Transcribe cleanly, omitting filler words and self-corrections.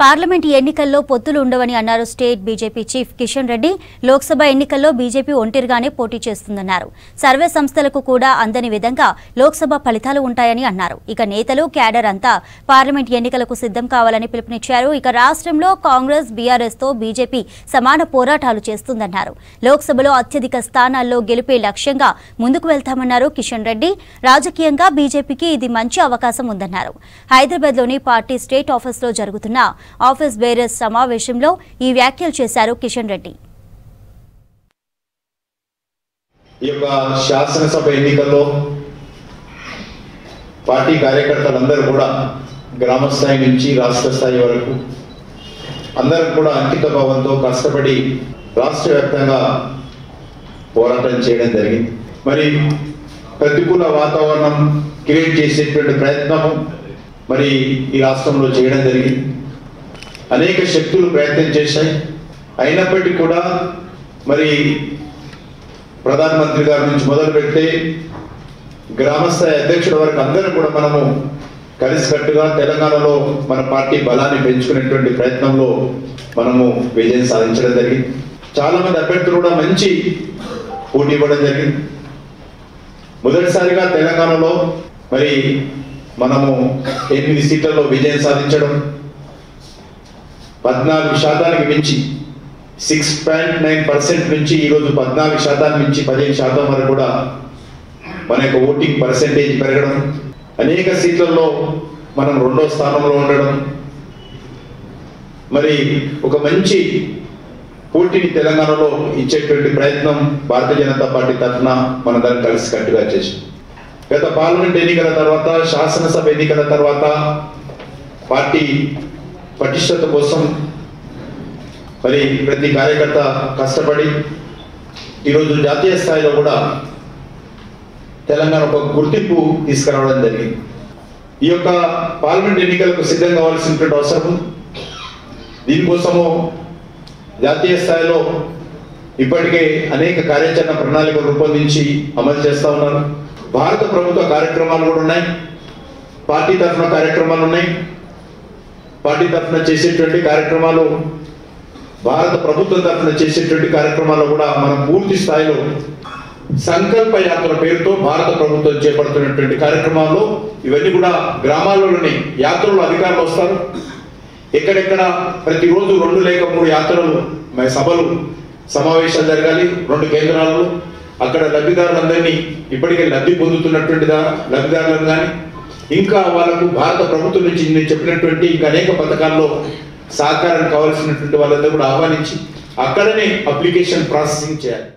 Parliament ఎన్నికల్లో పొత్తులు ఉండవని అన్నారు state BJP chief Kishan Reddy. Lok Sabha ఎన్నికల్లో బీజేపీ ఒంటరిగానే పోటీ చేస్తుందన్నారు. సర్వే సంస్థలకు కూడా అందని విధంగా లోక్సభ ఫలితాలు ఉంటాయని అన్నారు. ఇక నేతలు క్యాడర్ అంతా పార్లమెంట్ ఎన్నికలకు సిద్ధం కావాలని పిలుపునిచ్చారు. ఇక రాష్ట్రంలో కాంగ్రెస్ బీఆర్ఎస్ తో బీజేపీ సమాన పోరాటాలు చేస్తుందన్నారు. లోక్సభలో అత్యధిక స్థానాల్లో గెలిపే లక్ష్యంగా ముందుకు వెళ్తామన్నారు కిషన్ రెడ్డి. రాజకీయంగా బీజేపీకి ఇది మంచి అవకాశం ఉందన్నారు. హైదరాబాద్లోని పార్టీ స్టేట్ ఆఫీస్లో జరుగుతున్న ఆఫీస్ బేరర్స్ సమావేశంలో ఈ వ్యాఖ్యలు చేశారు కిషన్ రెడ్డి. ఈ యొక్క శాసనసభ ఎన్నికల్లో పార్టీ కార్యకర్తలందరూ కూడా గ్రామ స్థాయి నుంచి రాష్ట్ర స్థాయి వరకు అందరూ కూడా అంకిత భావంతో కష్టపడి రాష్ట్ర వ్యాప్తంగా పోరాటం చేయడం జరిగింది. మరి ప్రతికూల వాతావరణం క్రియేట్ చేసేటువంటి ప్రయత్నము మరి ఈ రాష్ట్రంలో చేయడం జరిగింది. అనేక శక్తులు ప్రయత్నం చేశాయి. అయినప్పటికీ కూడా మరి ప్రధానమంత్రి గారి నుంచి మొదలు పెడితే గ్రామస్థాయి అధ్యక్షుల వరకు అందరూ కూడా మనము కలిసికట్టుగా తెలంగాణలో మన పార్టీ బలాన్ని పెంచుకునేటువంటి ప్రయత్నంలో మనము విజయం సాధించడం జరిగింది. చాలా మంది అభ్యర్థులు కూడా మంచి పోటీ ఇవ్వడం జరిగింది. మొదటిసారిగా తెలంగాణలో మరి మనము 8 సీట్లలో విజయం సాధించడం, 14% మించి 6.9% నుంచి ఈరోజు 14% నుంచి 15% వరకు కూడా మన యొక్క ఓటింగ్ పర్సెంటేజ్ పెరగడం, అనేక సీట్లలో మనం 2వ స్థానంలో ఉండడం, మరి ఒక మంచి పోటీని తెలంగాణలో ఇచ్చేటువంటి ప్రయత్నం భారతీయ జనతా పార్టీ తరఫున మనందరం కలిసికట్టుగా చేసాం. గత పార్లమెంట్ ఎన్నికల తర్వాత, శాసనసభ ఎన్నికల తర్వాత పార్టీ పటిష్టత కోసం మరి ప్రతి కార్యకర్త కష్టపడి ఈరోజు జాతీయ స్థాయిలో కూడా తెలంగాణ ఒక గుర్తింపు తీసుకురావడం జరిగింది. ఈ యొక్క పార్లమెంట్ ఎన్నికలకు సిద్ధం కావాల్సినటువంటి అవసరం, దీనికోసము జాతీయ స్థాయిలో ఇప్పటికే అనేక కార్యాచరణ ప్రణాళికలు రూపొందించి అమలు చేస్తూ ఉన్నారు. భారత ప్రభుత్వ కార్యక్రమాలు కూడా ఉన్నాయి, పార్టీ తరఫున కార్యక్రమాలు ఉన్నాయి. పార్టీ తరఫున చేసేటువంటి కార్యక్రమాలు, భారత ప్రభుత్వం తరఫున చేసేటువంటి కార్యక్రమాల్లో కూడా మనం పూర్తి స్థాయిలో సంకల్ప యాత్ర పేరుతో భారత ప్రభుత్వం చేపడుతున్నటువంటి కార్యక్రమాల్లో ఇవన్నీ కూడా గ్రామాల్లోని యాత్రలు అధికారులు వస్తారు. ఎక్కడెక్కడ ప్రతిరోజు 2 లేక 3 యాత్రలు సభలు సమావేశాలు జరగాలి 2 కేంద్రాలలో. అక్కడ లబ్ధిదారులందరినీ ఇప్పటికే లబ్ధి పొందుతున్నటువంటి లబ్ధిదారులను కానీ ఇంకా వాళ్ళకు భారత ప్రభుత్వం నుంచి నేను చెప్పినటువంటి ఇంకా అనేక పథకాల్లో సహకారం కావాల్సినటువంటి వాళ్ళందరూ కూడా ఆహ్వానించి అక్కడనే అప్లికేషన్ ప్రాసెసింగ్ చేయాలి.